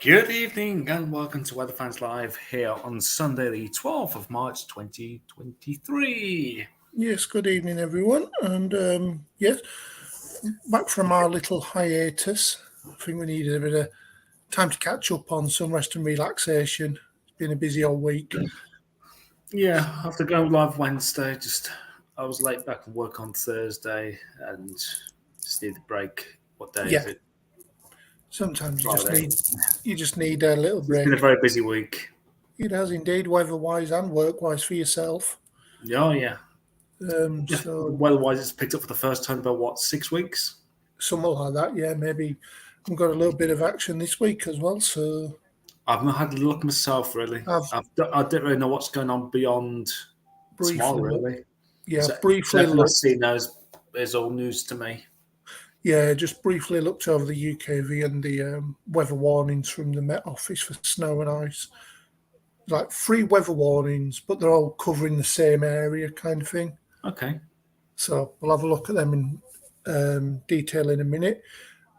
Good evening and welcome to Weather Fans Live here on Sunday, the 12th of March 2023. Yes, good evening, everyone. And yes, back from our little hiatus. I think we needed a bit of time to catch up on some rest and relaxation. It's been a busy old week. Yeah, after going live Wednesday, I was late back from work on Thursday and just need a break. What day Yeah, is it? sometimes Friday. you just need a little It's been a break. very busy week. It has indeed, weather-wise and work-wise for yourself. Oh, yeah. Yeah, So weather-wise, it's picked up for the first time in about, 6 weeks? something like that. Yeah, maybe we've got a little bit of action this week as well. So I've not had a look myself, really. I've I don't really know what's going on beyond tomorrow, briefly looked. really. Yeah, So I've briefly everything I looked. see now is all news to me. Yeah, just briefly looked over the UKV and the weather warnings from the Met Office for snow and ice. Like 3 weather warnings, but they're all covering the same area, kind of thing. Okay. So we'll have a look at them in detail in a minute.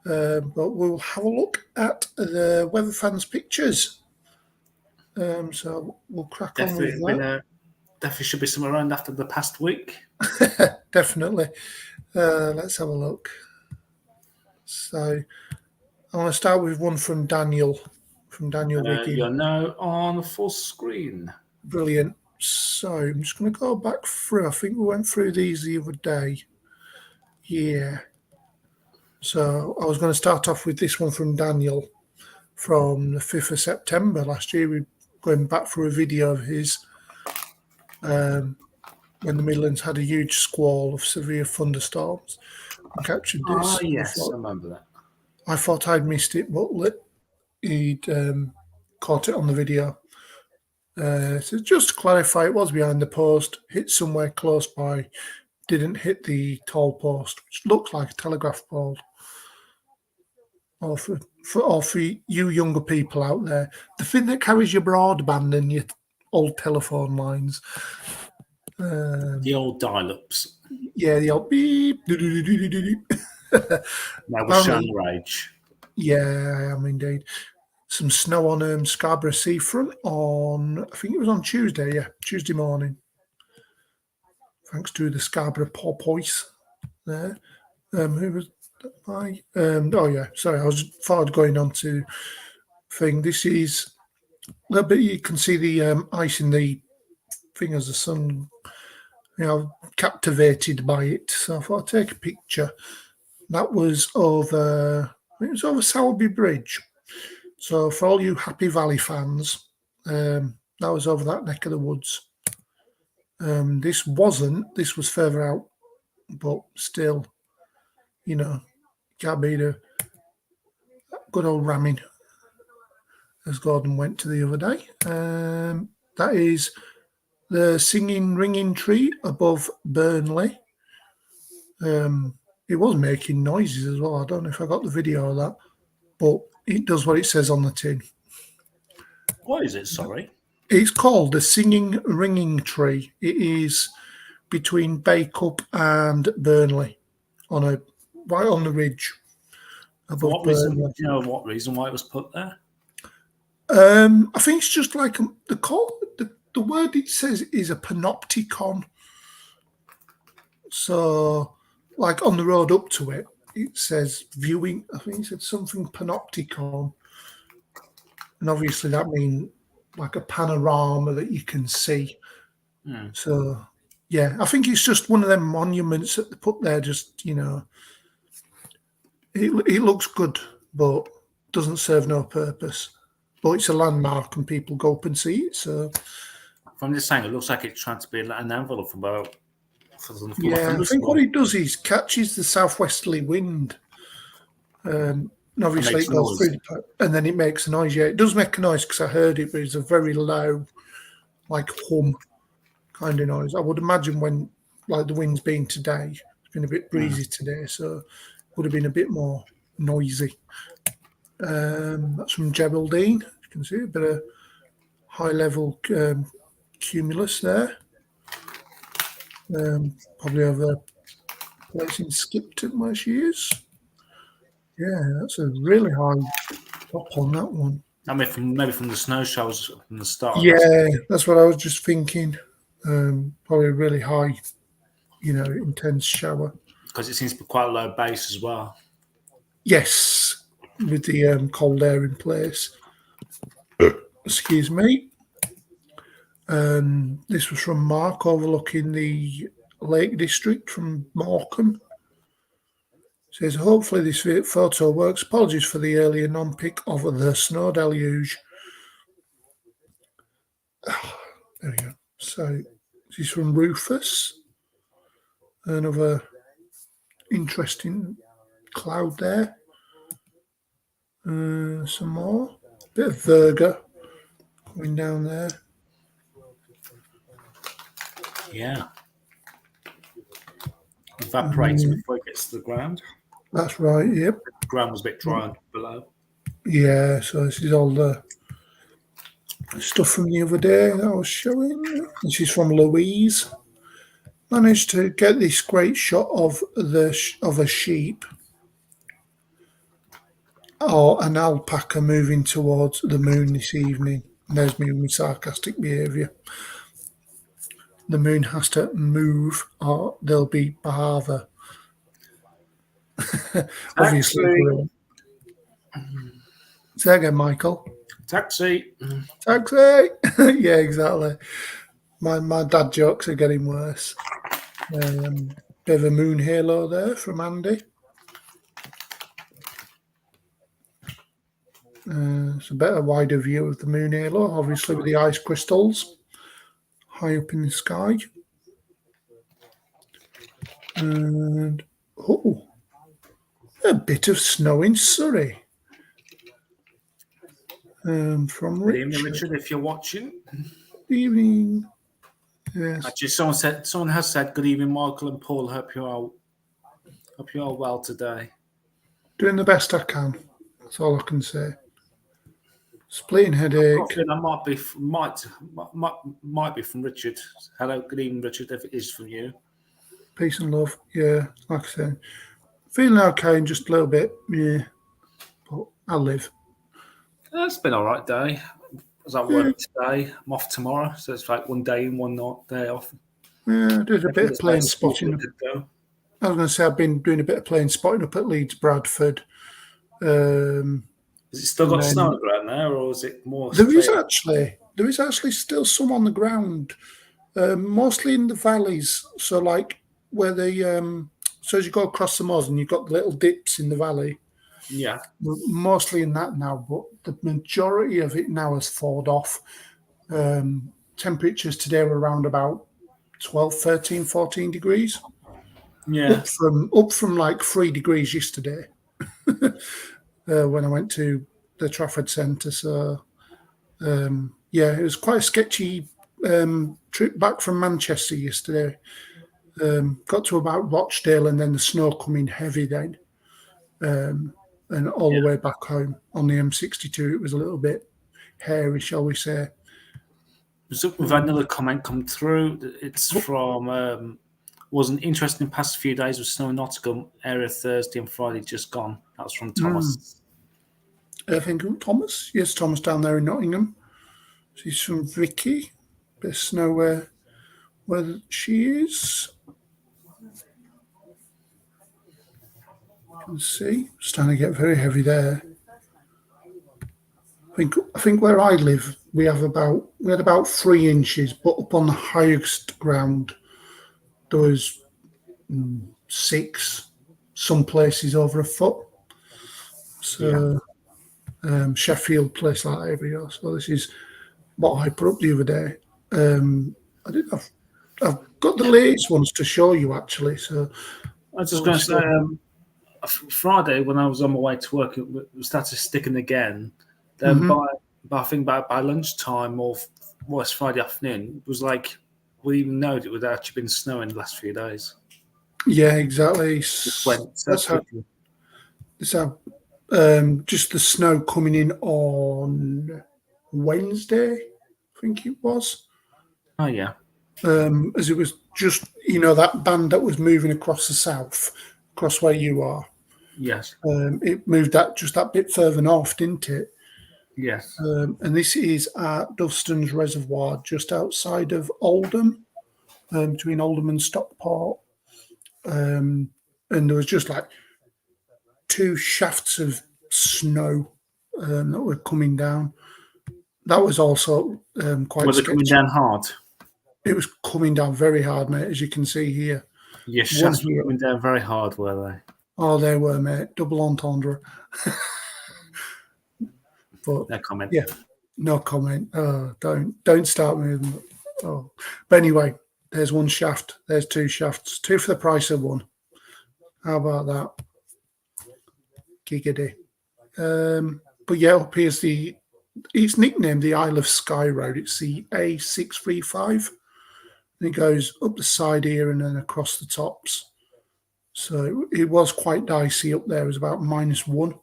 But we'll have a look at the weather fans' pictures. So we'll crack on with that. Definitely should be somewhere around after the past week. Definitely. Let's have a look. So I want to start with one from Daniel Wiggin. You're now on full screen. Brilliant. So I'm just going to go back through. I think we went through these the other day. Yeah. So I was going to start off with this one from Daniel from the 5th of September last year. We're going back through a video of his when the Midlands had a huge squall of severe thunderstorms. I captured this. Yes, I remember that. I thought I'd missed it, but he'd caught it on the video. So just to clarify, it was behind the post, hit somewhere close by, didn't hit the tall post, which looks like a telegraph pole. Or for you younger people out there, the thing that carries your broadband and your old telephone lines. The old dial-ups. Yeah, the old beep. That was Shan Rage. Yeah, I am indeed. Some snow on Scarborough seafront on, I think it was on Tuesday, Tuesday morning. Thanks to the Scarborough porpoise there. Who was by? Sorry, I was thought going on to thing. This is a little bit. You can see the ice in the thing as the sun, captivated by it. So I thought I'd take a picture. That was over. It was over Sowerby Bridge. So for all you Happy Valley fans, that was over that neck of the woods. This wasn't. This was further out, but still, can't beat a good old ramming, as Gordon went to the other day. That is the singing ringing tree above Burnley. It was making noises as well. I don't know if I got the video of that, but it does what it says on the tin. What is it? Sorry. It's called the singing ringing tree. It is between Bacup and Burnley, right on the ridge above What Burnley. reason? Do you know what reason why it was put there? I think it's just like the word it says is a panopticon. So, like on the road up to it, it says viewing. I think it said something panopticon, and obviously that means like a panorama that you can see. So, yeah, I think it's just one of them monuments that they put there. Just it looks good, but doesn't serve no purpose. But it's a landmark, and people go up and see it. So, I'm just saying, it looks like it's trying to be an envelope from about. Yeah, I think what it does is catches the southwesterly wind. And obviously it goes through, and then it makes a noise. Yeah, it does make a noise because I heard it, but it's a very low, like hum kind of noise. I would imagine when, like the wind's been today, it's been a bit breezy today, so it would have been a bit more noisy. That's from Geraldine. You can see a bit of high level cumulus there. Probably over place in Skipton where she is. Yeah, that's a really high top on that one. I mean, maybe from the snow showers from the start. Yeah, that's what I was just thinking. Probably a really high, intense shower. Because it seems to be quite a low base as well. Yes, with the cold air in place. Excuse me. This was from Mark overlooking the Lake District from Morecambe. Says, hopefully this photo works. Apologies for the earlier non-pick of the snow deluge. There we go. So this is from Rufus. Another interesting cloud there. Some more. Bit of Virgo going down there. Yeah. Evaporating before it gets to the ground. That's right, yep. The ground was a bit dry below. Yeah, so this is all the stuff from the other day that I was showing. This is from Louise. Managed to get this great shot of a sheep or an alpaca moving towards the moon this evening. There's me with sarcastic behaviour. The moon has to move or there'll be Bahava. Obviously. Say again, Michael. Taxi. Yeah, exactly. My dad jokes are getting worse. Bit of a moon halo there from Andy. It's a better, wider view of the moon halo, obviously with the ice crystals high up in the sky. And a bit of snow in Surrey. From Richard. Good evening, Richard, if you're watching. Good evening. Yes. Actually, someone has said, "Good evening, Michael and Paul. Hope you are well today." Doing the best I can. That's all I can say. Splitting headache. That might be from Richard. Hello, good evening, Richard. If it is from you, peace and love. Yeah, like I said, feeling okay and just a little bit. Yeah, but I'll live. It's been all right day. I was at work today. I'm off tomorrow, so it's like one day in, one day off. Yeah, I did a bit of plane spotting. I was going to say I've been doing a bit of plane spotting up at Leeds Bradford. Has it still got snow on the ground there, or is it more? There is actually still some on the ground, mostly in the valleys. So like where so as you go across the moors and you've got the little dips in the valley. Yeah. Mostly in that now, but the majority of it now has thawed off. Temperatures today were around about 12, 13, 14 degrees. Yeah. Up from like 3 degrees yesterday when I went to the Trafford Centre. So, it was quite a sketchy trip back from Manchester yesterday. Got to about Rochdale and then the snow coming heavy then. And all the way back home on the M62, it was a little bit hairy, shall we say. We've had another comment come through. It's from was an interesting past few days with snow in Nottingham area Thursday and Friday just gone. That was from Thomas. I think Thomas. Yes, Thomas down there in Nottingham. She's from Vicky. Bit of snow where she is. You can see it's starting to get very heavy there. I think where I live, we had about 3 inches, but up on the highest ground there was 6, some places over a foot. So Sheffield, place like that every year. So this is what I put up the other day. I've got the latest ones to show you actually. So I was just going to say, Friday when I was on my way to work, it started sticking again. Then by lunchtime or was Friday afternoon, it was like we even know it would actually been snowing the last few days. Yeah, exactly. That's how. Just the snow coming in on Wednesday, I think it was. Oh yeah. As it was just that band that was moving across the south, across where you are. Yes. It moved that bit further north, didn't it? Yes. And this is at Duston's Reservoir, just outside of Oldham, between Oldham and Stockport. And there was just like 2 shafts of snow that were coming down. That was also quite Was it coming sketchy. down hard? It was coming down very hard, mate, as you can see here. Yes, shafts were coming down very hard, were they? Oh, they were, mate. Double entendre. But no comment. Yeah, no comment. Oh, don't start me. Oh, but anyway, there's 1 shaft. There's 2 shafts. 2 for the price of 1. How about that? Giggity. But yeah, up here's it's nicknamed the Isle of Skye Road. It's the A635. And it goes up the side here and then across the tops. So it was quite dicey up there. It was about -1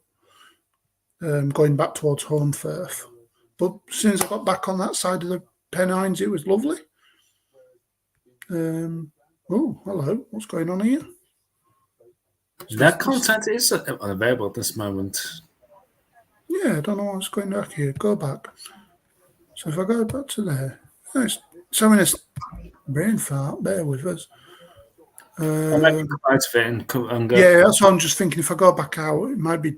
going back towards Holmfirth. But as soon as I got back on that side of the Pennines, it was lovely. Oh, hello. What's going on here? That content is unavailable at this moment. Yeah, I don't know what's going back here. Go back. So if I go back to there, it's showing us brain fart. Bear with us. I'll make a out of it and go. Yeah, that's what I'm just thinking. If I go back out, it might be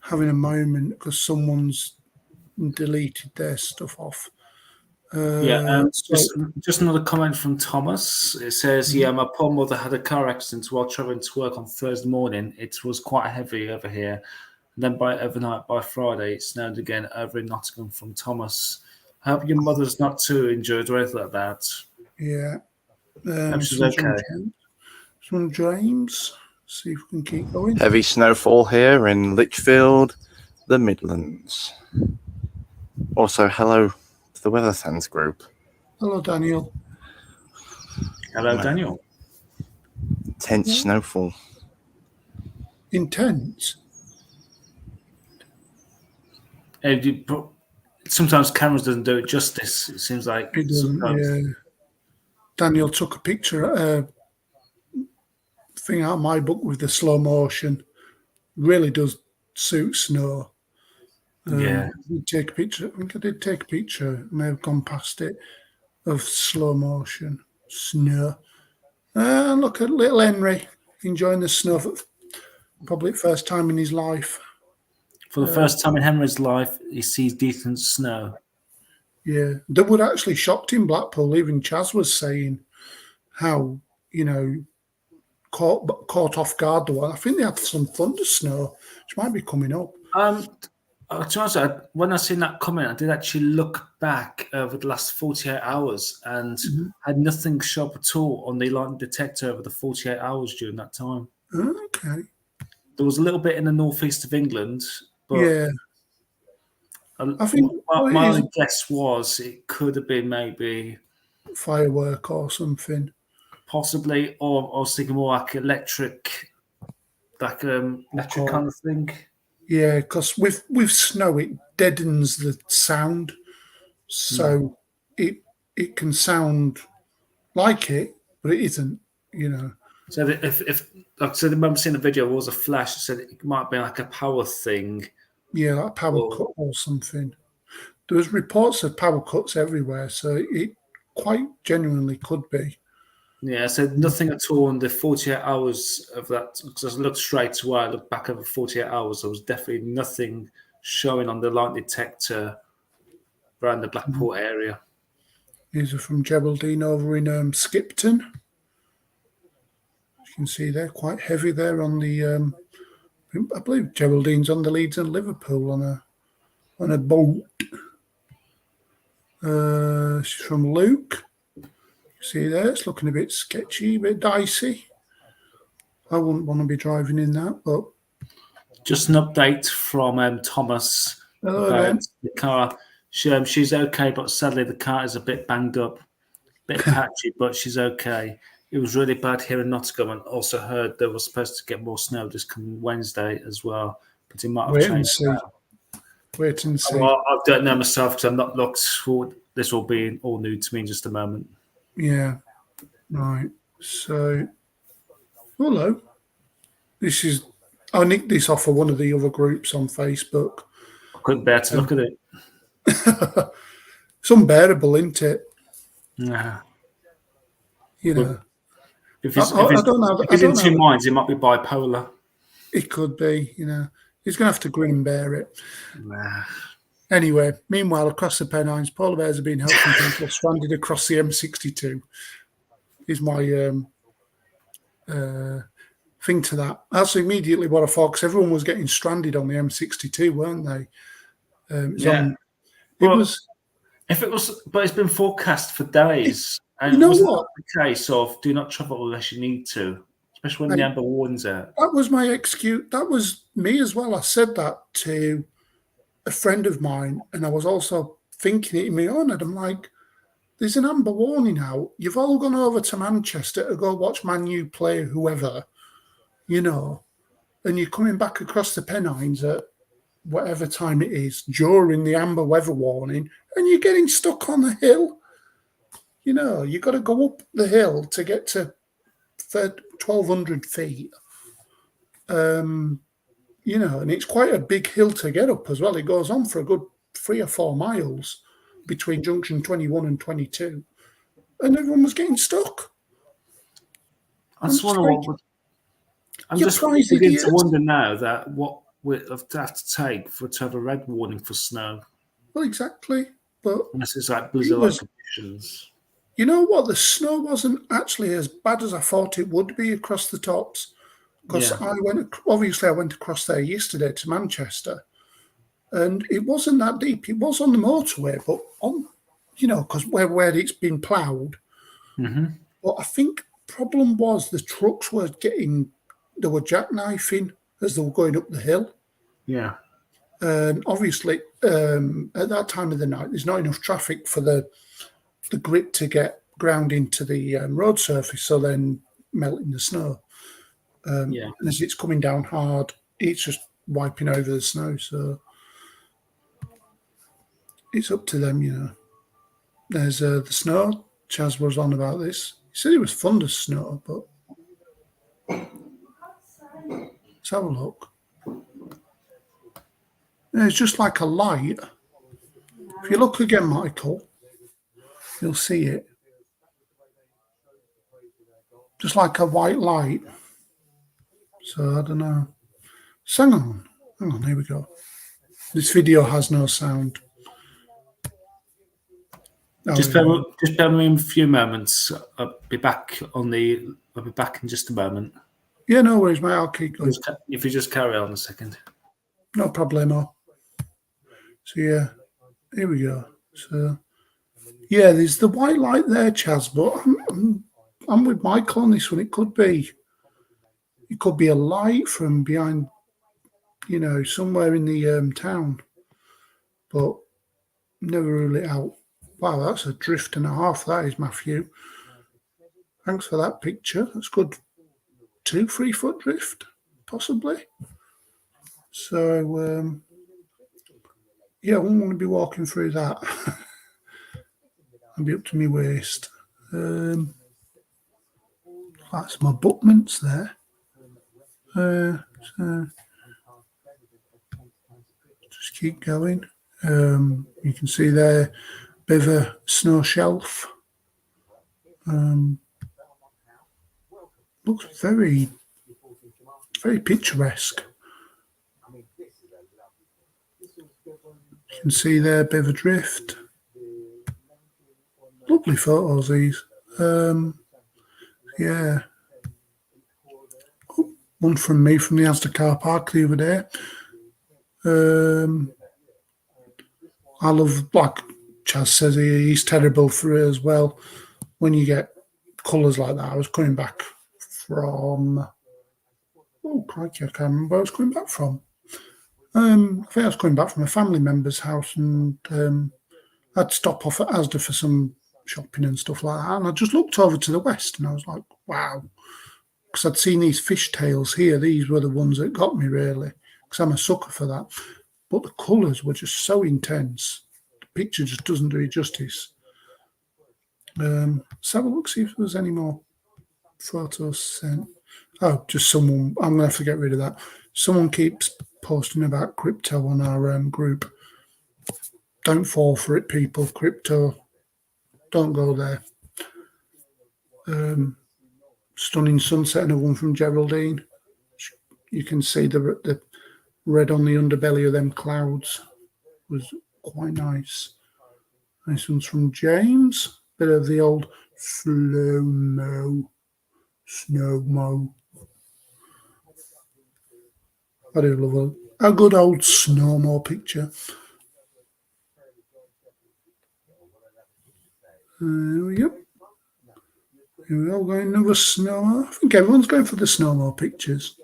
having a moment because someone's deleted their stuff off. Just another comment from Thomas. It says, "Yeah, my poor mother had a car accident while traveling to work on Thursday morning. It was quite heavy over here. And then overnight, by Friday, it snowed again over in Nottingham." From Thomas. I hope your mother's not too injured or anything like that. Yeah. Hope she's okay. Some James. See if we can keep going. Heavy snowfall here in Lichfield, the Midlands. Also, hello to the Weather Sense group. Hello, Daniel. Hello, Daniel. Intense snowfall. Intense? Sometimes cameras doesn't do it justice. It seems like it doesn't. Yeah. Daniel took a picture, thing out of my book with the slow motion. Really does suit snow. Yeah. Take a picture. I think I did take a picture. I may have gone past it of slow motion snow. And look at little Henry enjoying the snow for probably the first time in his life. For the first time in Henry's life, he sees decent snow. Yeah, that would actually shocked him, Blackpool. Even Chaz was saying how, caught off guard the one. I think they had some thunder snow, which might be coming up. To be honest, when I seen that comment, I did actually look back over the last 48 hours and had nothing show up at all on the lightning detector over the 48 hours during that time. Okay. There was a little bit in the northeast of England, but yeah. I think my only guess was it could have been maybe firework or something, possibly, or I was thinking more like electric kind of thing. Yeah, because with snow it deadens the sound, so it can sound like it, but it isn't. So if like I said, I remember seeing the video, there was a flash. It said it might be like a power thing. Yeah, like a power cut or something. There was reports of power cuts everywhere, so it quite genuinely could be. Yeah, I said nothing at all in the 48 hours of that, because I looked straight away, I looked back over 48 hours, there was definitely nothing showing on the light detector around the Blackpool area. These are from Geraldine over in Skipton. You can see they're quite heavy there on the, I believe Geraldine's on the Leeds and Liverpool on a boat. She's from Luke. See there, it's looking a bit sketchy, a bit dicey. I wouldn't want to be driving in that, but... Just an update from Thomas about the car. She's okay, but sadly the car is a bit banged up, a bit patchy, but she's okay. It was really bad here in Nottingham, and also heard they were supposed to get more snow this coming Wednesday as well, but it might have changed. Wait and see. Well, I don't know myself because I've not looked for this. Will be all new to me in just a moment. Yeah, right. So, hello. I nicked this off of one of the other groups on Facebook. couldn't bear to look at it. It's unbearable, isn't it? Yeah. You know. If he's in two minds, he might be bipolar. It could be, you know. He's going to have to grin and bear it. Nah. Anyway, meanwhile, across the Pennines, polar bears have been helping people stranded across the M62. Is my thing to that. That's immediately what I thought, because everyone was getting stranded on the M62, weren't they? But it's been forecast for days. And you know wasn't what? The case of do not travel unless you need to, especially when the amber warning's out. That was my excuse. That was me as well. I said that to a friend of mine, and I was also thinking it in my own head. I'm like, there's an amber warning out. You've all gone over to Manchester to go watch Man U play whoever, you know, and you're coming back across the Pennines at whatever time it is during the amber weather warning, and you're getting stuck on the hill. You know, you've got to go up the hill to get to 1,200 feet. You know, and it's quite a big hill to get up as well. It goes on for a good 3 or 4 miles between junction 21 and 22. And everyone was getting stuck. I'm just beginning to wonder now that what we have to take to have a red warning for snow. Well, exactly. But unless it's like blizzard-like conditions. You know what? The snow wasn't actually as bad as I thought it would be across the tops. Because I went across there yesterday to Manchester, and it wasn't that deep. It was on the motorway, but on, you know, because where it's been ploughed. Mm-hmm. But I think the problem was the trucks were jackknifing as they were going up the hill. Yeah. And obviously, at that time of the night, there's not enough traffic for the grit to get ground into the road surface, so then melting the snow. And as it's coming down hard, it's just wiping over the snow. So it's up to them, you know. There's the snow. Chaz was on about this. He said it was thunder snow, but let's have a look. Yeah, it's just like a light. If you look again, Michael, you'll see it. Just like a white light. So I don't know. So hang on, here we go. This video has no sound. Just bear with me a few moments. I'll be back in just a moment. Yeah, no worries, mate. I'll keep going. If you just carry on a second. No problemo. So yeah, here we go. So yeah, there's the white light there, Chaz, but I'm with Michael on this one. It could be a light from behind, you know, somewhere in the town, but never rule it out. Wow, that's a drift and a half. That is, Matthew. Thanks for that picture. That's good. 2-3 foot drift, possibly. So, yeah, I wouldn't want to be walking through that. I'd be up to my waist. That's my abutments there. So just keep going. You can see there a bit of a snow shelf. Looks very, very picturesque. You can see there a bit of a drift. Lovely photos, these. Yeah. Oh, one from me from the Asda car park the other day. I love, like Chaz says, he's terrible for it as well. When you get colours like that, I was coming back from, oh crikey, I can't remember where I was coming back from. I think I was coming back from a family member's house, and I'd stop off at Asda for some shopping and stuff like that. And I just looked over to the west, and I was like, wow. Because I'd seen these fishtails here. These were the ones that got me, really, because I'm a sucker for that. But the colours were just so intense. The picture just doesn't do it justice. Let's have a look, see if there's any more photos sent. Oh, just someone. I'm going to have to get rid of that. Someone keeps posting about crypto on our group. don't fall for it, people. Crypto, don't go there. Stunning sunset, another one from Geraldine. You can see the red on the underbelly of them clouds was quite nice. This one's from James. Bit of the old slow-mo. I do love a good old snow-mo picture. There we go. Here we go, going another snow. I think everyone's going for the snow-mo pictures.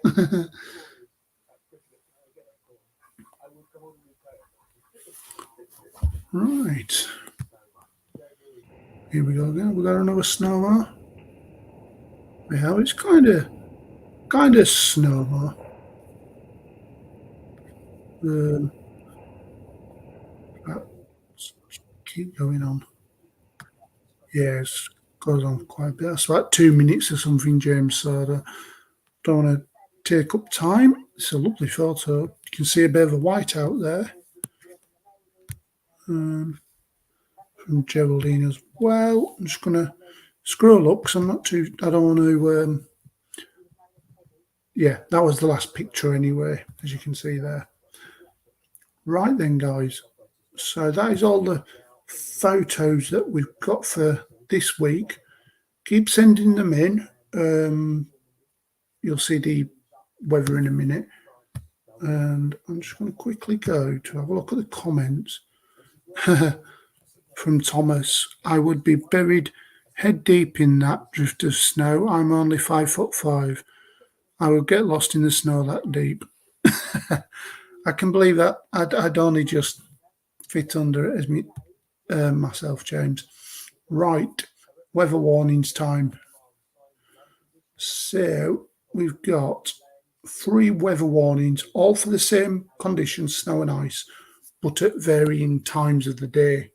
Right. Here we go again. We got another snow-mo. Yeah, it's kind of snow-mo. Keep going on. Yes, goes on quite a bit. It's about 2 minutes or something, James. So I don't want to take up time. It's a lovely photo. You can see a bit of a white out there. From Geraldine as well. I'm just going to scroll up because I'm not too. I don't want to. Yeah, that was the last picture anyway, as you can see there. Right then, guys. So that is all the photos that we've got for this week. Keep sending them in. You'll see the weather in a minute. And I'm just going to quickly go to have a look at the comments. From Thomas, I would be buried head deep in that drift of snow. I'm only 5'5". I would get lost in the snow that deep. I can believe that. I'd only just fit under it as me myself, James. Right, weather warnings time. So we've got 3 weather warnings, all for the same conditions, snow and ice, but at varying times of the day.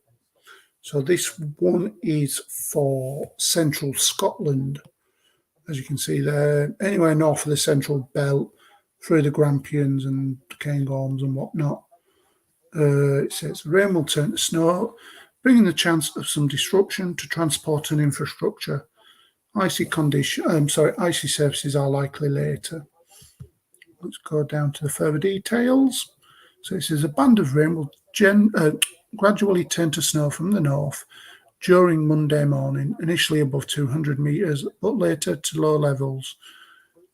So this one is for central Scotland, as you can see there, anywhere north of the central belt, through the Grampians and Cairngorms and whatnot. It says rain will turn to snow, bringing the chance of some disruption to transport and infrastructure. Icy surfaces are likely later. Let's go down to the further details. So it says a band of rain will gradually turn to snow from the north during Monday morning, initially above 200 metres, but later to low levels.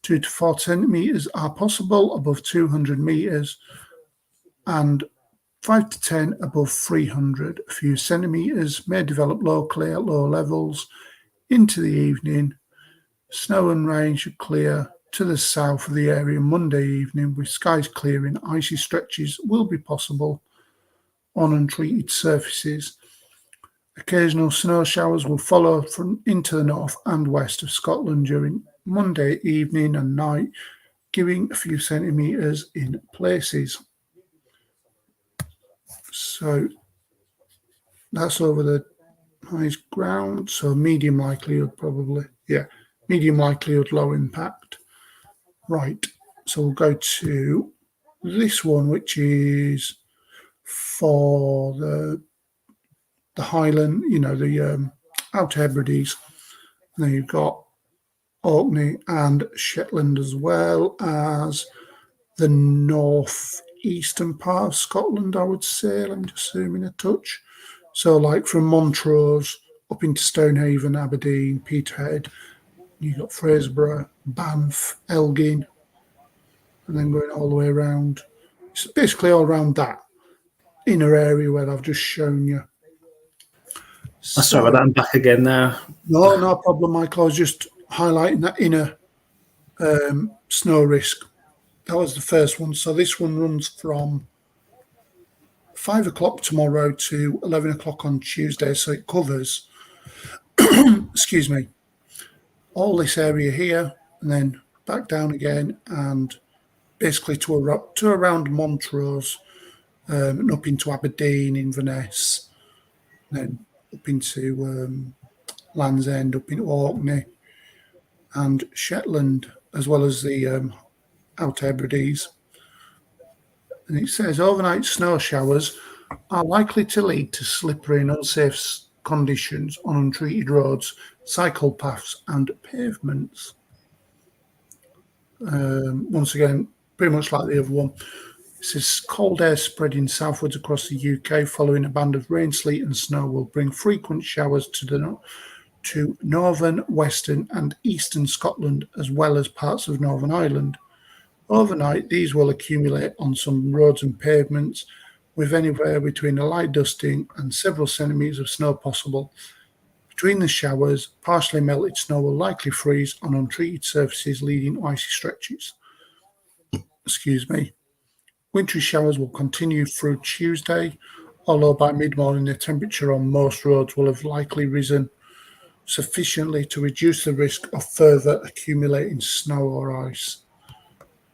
2 to 4 centimetres are possible above 200 metres and 5 to 10 above 300. A few centimetres may develop locally at low levels. Into the evening, snow and rain should clear to the south of the area Monday evening, with skies clearing. Icy stretches will be possible on untreated surfaces. Occasional snow showers will follow from into the north and west of Scotland during Monday evening and night, giving a few centimetres in places. So that's over the highest ground, so medium likelihood probably. Yeah, medium likelihood, low impact. Right, so we'll go to this one, which is for the Highland, the Outer Hebrides. And then you've got Orkney and Shetland, as well as the northeastern part of Scotland, I would say. Let me just zoom in a touch. So like from Montrose up into Stonehaven, Aberdeen, Peterhead, you've got Fraserburgh, Banff, Elgin, and then going all the way around. It's basically all around that inner area where I've just shown you. Sorry about that. I'm back again now. No problem, Michael. I was just highlighting that inner snow risk. That was the first one. So this one runs from 5 o'clock tomorrow to 11 o'clock on Tuesday. So it covers, excuse me, all this area here and then back down again and basically to around Montrose and up into Aberdeen, Inverness, then up into Land's End, up into Orkney and Shetland, as well as the Outer Hebrides. And it says overnight snow showers are likely to lead to slippery and unsafe conditions on untreated roads, cycle paths, and pavements. Once again, pretty much like the other one. This is cold air spreading southwards across the UK following a band of rain, sleet, and snow will bring frequent showers to northern, western, and eastern Scotland, as well as parts of Northern Ireland. Overnight, these will accumulate on some roads and pavements, with anywhere between a light dusting and several centimetres of snow possible. Between the showers, partially melted snow will likely freeze on untreated surfaces, leading to icy stretches. Wintry showers will continue through Tuesday, although by mid-morning the temperature on most roads will have likely risen sufficiently to reduce the risk of further accumulating snow or ice.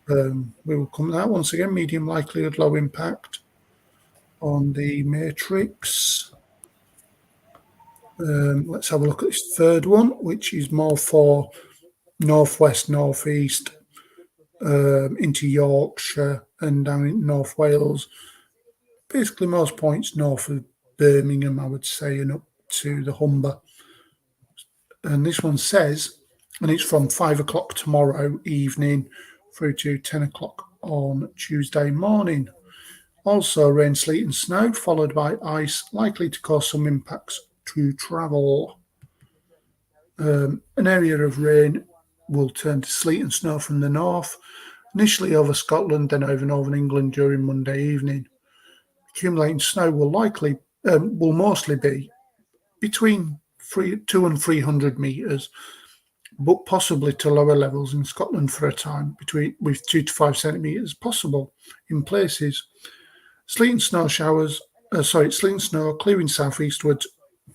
We will come to that once again, medium likelihood, low impact on the matrix. Let's have a look at this third one, which is more for northwest, northeast, into Yorkshire and down in North Wales. Basically, most points north of Birmingham, I would say, and up to the Humber. And this one says, and it's from 5 o'clock tomorrow evening through to 10 o'clock on Tuesday morning. Also, rain, sleet, and snow, followed by ice, likely to cause some impacts to travel. An area of rain will turn to sleet and snow from the north, initially over Scotland, then over northern England during Monday evening. Accumulating snow will mostly be between 200 and 300 metres, but possibly to lower levels in Scotland for a time, with 2 to 5 centimetres possible in places. Sleet and snow clearing southeastwards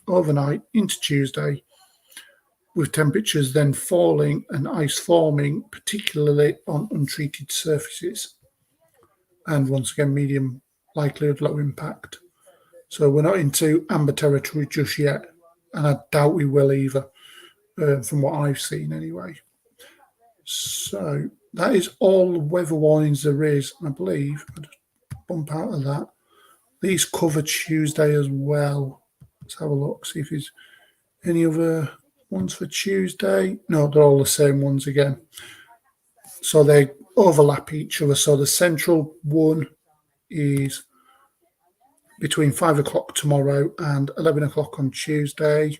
overnight into Tuesday, with temperatures then falling and ice forming, particularly on untreated surfaces. And once again, medium likelihood, low impact. So we're not into amber territory just yet, and I doubt we will either, from what I've seen anyway. So that is all the weather warnings there is, I believe. I'll just bump out of that. These cover Tuesday as well. Let's have a look, see if there's any other ones for Tuesday. No, they're all the same ones again. So they overlap each other. So the central one is between 5 o'clock tomorrow and 11 o'clock on Tuesday.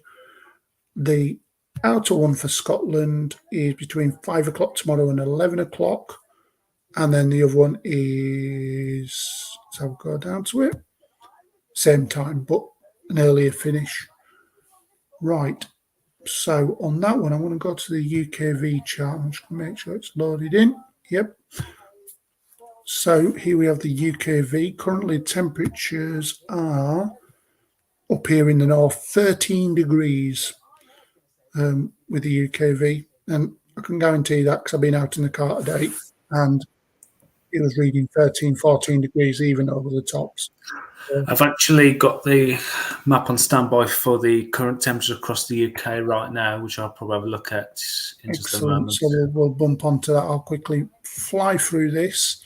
The outer one for Scotland is between 5 o'clock tomorrow and 11 o'clock. And then the other one is, so we'll go down to it, same time, but an earlier finish. Right. So on that one, I'm going to go to the UKV chart. I'm just going to make sure it's loaded in. Yep. So here we have the UKV. Currently, temperatures are up here in the north, 13 degrees with the UKV. And I can guarantee that because I've been out in the car today and it was reading 13, 14 degrees even over the tops. I've actually got the map on standby for the current temperature across the UK right now, which I'll probably have a look at in just a moment. So we'll bump onto that. I'll quickly fly through this.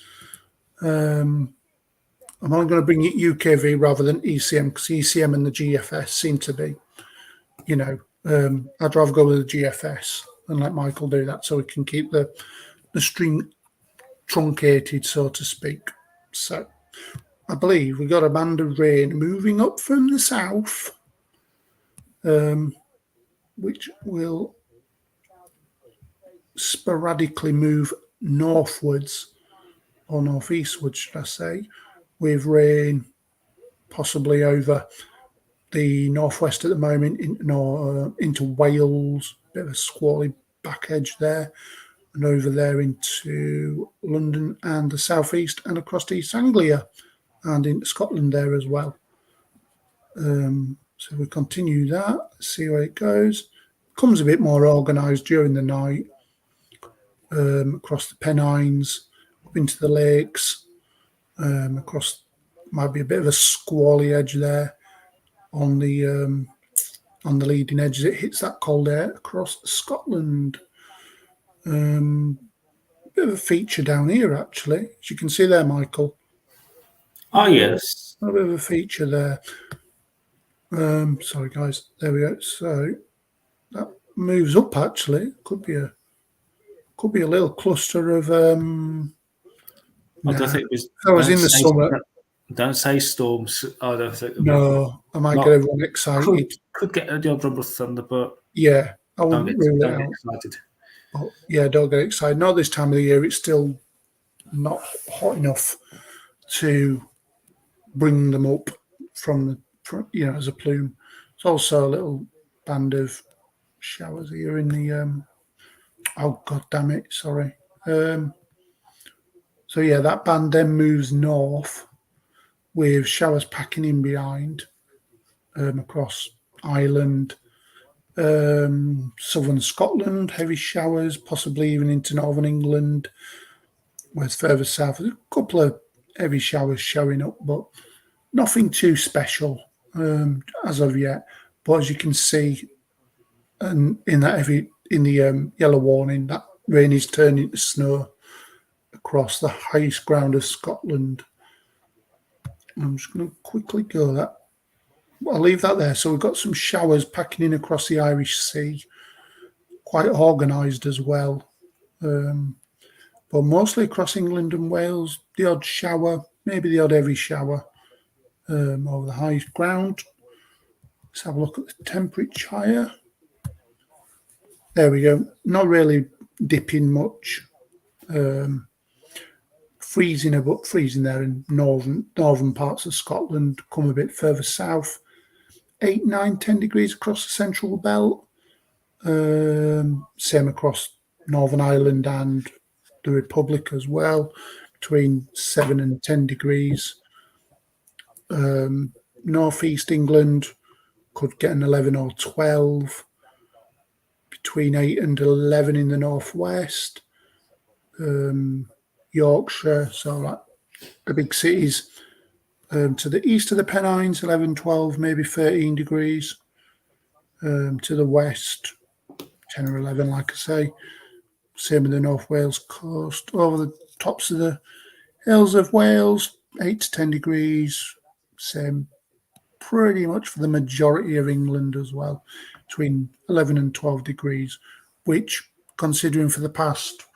I'm only going to bring it UKV rather than ECM because ECM and the GFS seem to be, I'd rather go with the GFS and let Michael do that so we can keep the string truncated, so to speak. So I believe we got a band of rain moving up from the south, which will sporadically move northwards or northeastwards, should I say, with rain possibly over the northwest at the moment into Wales, bit of a squally back edge there, and over there into London and the southeast and across East Anglia and into Scotland there as well. So we continue that, see where it goes. Comes a bit more organised during the night, across the Pennines, up into the lakes, across, might be a bit of a squally edge there on the leading edge as it hits that cold air across Scotland. Bit of a feature down here, actually, as you can see there, Michael. Oh, yes. A bit of a feature there. Sorry, guys. There we go. So that moves up. Actually, could be a little cluster of. I don't think it was. I was in the summer. Don't say storms. I don't think. No, I might get everyone excited. Could get a job rubber thunder, but yeah, I wouldn't rule it out. Get excited. But yeah, don't get excited. Not this time of the year. It's still not hot enough to bring them up from as a plume. It's also a little band of showers here in the. Oh God damn it! Sorry. So yeah, that band then moves north with showers packing in behind across Ireland, southern Scotland, heavy showers, possibly even into northern England. Whereas further south, there's a couple of heavy showers showing up, but nothing too special as of yet. But as you can see, and in the yellow warning, that rain is turning to snow across the highest ground of Scotland. I'm just going to quickly go that. I'll leave that there. So we've got some showers packing in across the Irish Sea, quite organised as well. But mostly across England and Wales, the odd shower, maybe the odd heavy shower over the highest ground. Let's have a look at the temperature. There we go. Not really dipping much. Freezing there in northern parts of Scotland. Come a bit further south. 8, 9, 10 degrees across the central belt. Same across Northern Ireland and the Republic as well, between 7 and 10 degrees. Northeast England could get an 11 or 12. Between 8 and 11 in the northwest. Yorkshire, so like the big cities to the east of the Pennines, 11, 12, maybe 13 degrees. To the west, 10 or 11, like I say. Same with the North Wales coast. Over the tops of the hills of Wales, 8 to 10 degrees. Same pretty much for the majority of England as well, between 11 and 12 degrees, which, considering for the past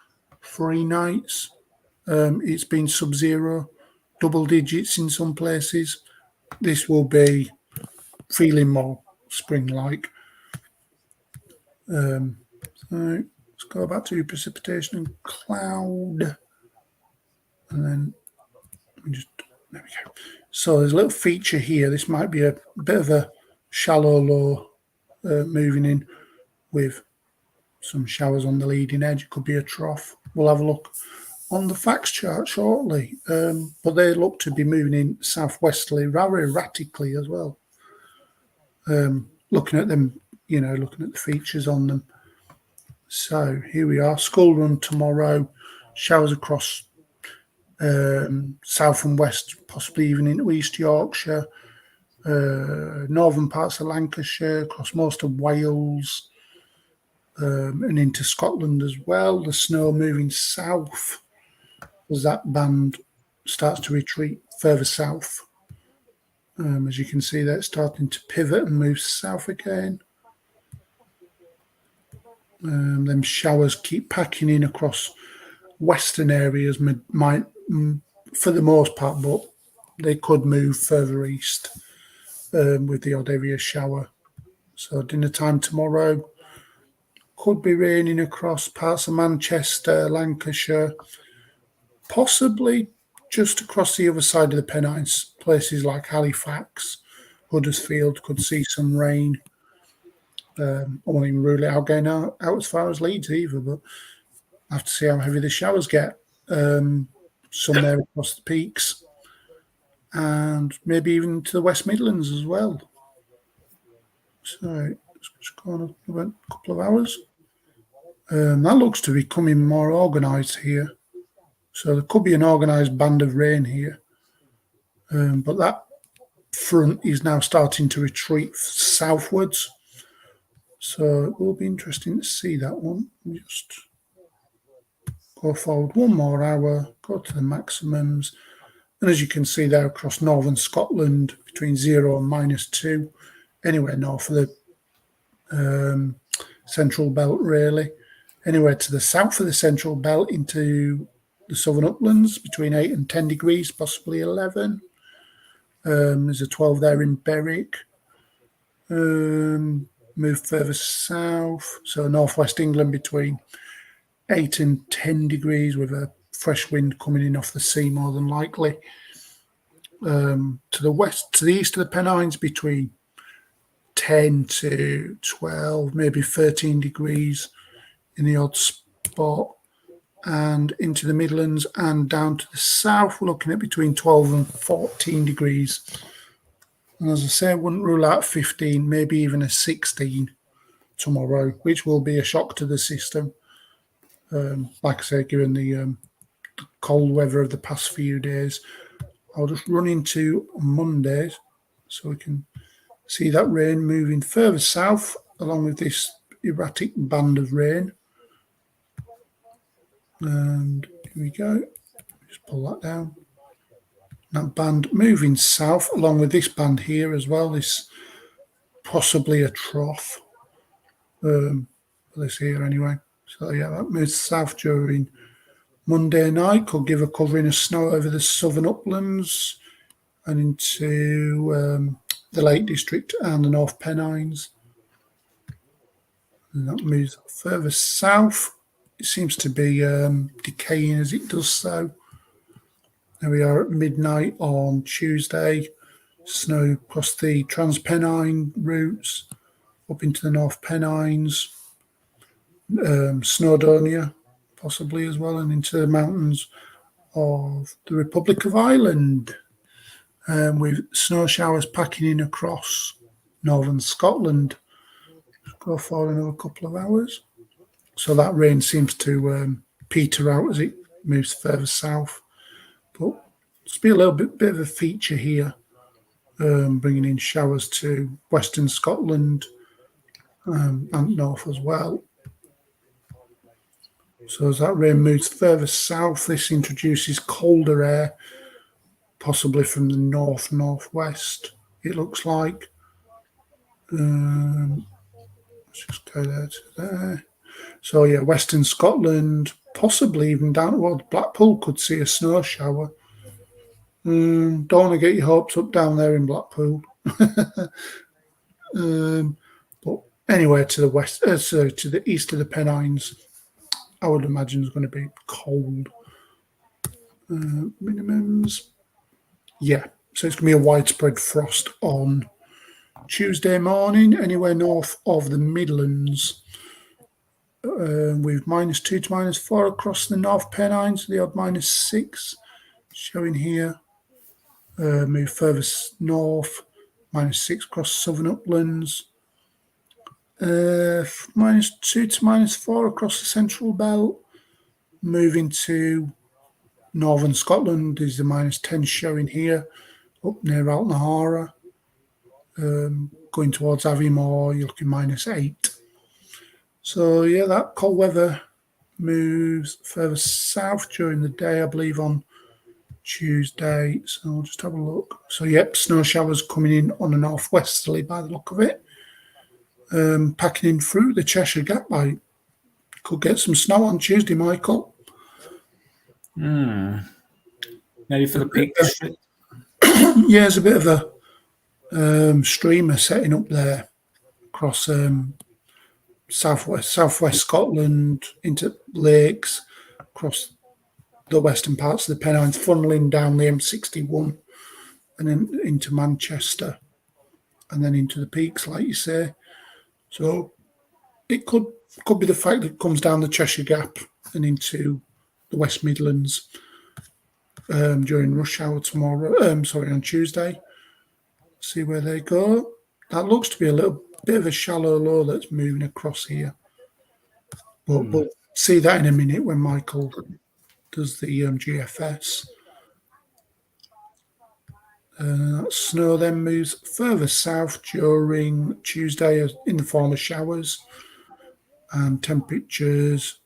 3 nights, it's been sub-zero, double digits in some places. This will be feeling more spring-like. So let's go back to precipitation and cloud. And then there we go. So there's a little feature here. This might be a bit of a shallow low moving in with some showers on the leading edge. It could be a trough. We'll have a look on the facts chart shortly, but they look to be moving in southwesterly rather erratically as well. Looking at them, looking at the features on them. So here we are, school run tomorrow, showers across south and west, possibly even into East Yorkshire, northern parts of Lancashire, across most of Wales, and into Scotland as well. The snow moving south as that band starts to retreat further south. As you can see, that's starting to pivot and move south again. Them showers keep packing in across western areas, might for the most part, but they could move further east with the odd area shower. So dinner time tomorrow could be raining across parts of Manchester, Lancashire, possibly just across the other side of the Pennines. Places like Halifax, Huddersfield could see some rain. I won't even rule it out going out as far as Leeds either, but I have to see how heavy the showers get. Some there across the peaks and maybe even to the West Midlands as well. So it's just gone about a couple of hours. That looks to be becoming more organised here. So there could be an organised band of rain here. But that front is now starting to retreat southwards. So it will be interesting to see that one. Just go forward one more hour, go to the maximums. And as you can see there across northern Scotland, between 0 and -2, anywhere north of the central belt, really. Anywhere to the south of the central belt into the southern uplands, between 8 and 10 degrees, possibly 11. There's a 12 there in Berwick. Move further south, so northwest England between 8 and 10 degrees with a fresh wind coming in off the sea more than likely. To the west, to the east of the Pennines between 10 to 12, maybe 13 degrees in the odd spot, and into the Midlands and down to the south, we're looking at between 12 and 14 degrees. And as I say, I wouldn't rule out 15, maybe even a 16 tomorrow, which will be a shock to the system. Like I say, given the cold weather of the past few days. I'll just run into Monday so we can see that rain moving further south along with this erratic band of rain. And here we go. Just pull that down. That band moving south along with this band here as well. This possibly a trough. This here anyway. So yeah, that moves south during Monday night. Could give a covering of snow over the southern uplands and into the Lake District and the North Pennines. And that moves further south. It seems to be decaying as it does so. There we are at midnight on Tuesday. Snow across the Transpennine routes, up into the North Pennines, Snowdonia possibly as well, and into the mountains of the Republic of Ireland. With snow showers packing in across northern Scotland. Go for another couple of hours. So that rain seems to peter out as it moves further south. But it's be a little bit of a feature here, bringing in showers to western Scotland and north as well. So as that rain moves further south, this introduces colder air, possibly from the northwest, it looks like. Let's just go there to there. So yeah, western Scotland, possibly even down towards Blackpool, could see a snow shower. Don't want to get your hopes up down there in Blackpool. But anywhere to the west, to the east of the Pennines, I would imagine is going to be cold. Minimums. Yeah, so it's going to be a widespread frost on Tuesday morning, anywhere north of the Midlands, with -2 to -4 across the North Pennines, the odd -6 showing here. Move further north, -6 across southern uplands, -2 to -4 across the central belt. Moving to northern Scotland is the -10 showing here, up near Altnahara. Going towards Aviemore, you're looking -8. So yeah, that cold weather moves further south during the day, I believe, on Tuesday. So I'll just have a look. So yep, snow showers coming in on the northwesterly by the look of it. Packing in through the Cheshire Gap. I could get some snow on Tuesday, Michael. Maybe for the peak district. Yeah, there's a bit of a streamer setting up there across southwest Scotland into lakes, across the western parts of the Pennines, funneling down the M61 and then into Manchester and then into the peaks, like you say. So it could be the fact that it comes down the Cheshire Gap and into the West Midlands during rush hour tomorrow. On Tuesday. See where they go. That looks to be a little bit of a shallow low that's moving across here. But we'll see that in a minute when Michael does the GFS. Snow then moves further south during Tuesday in the form of showers, and temperatures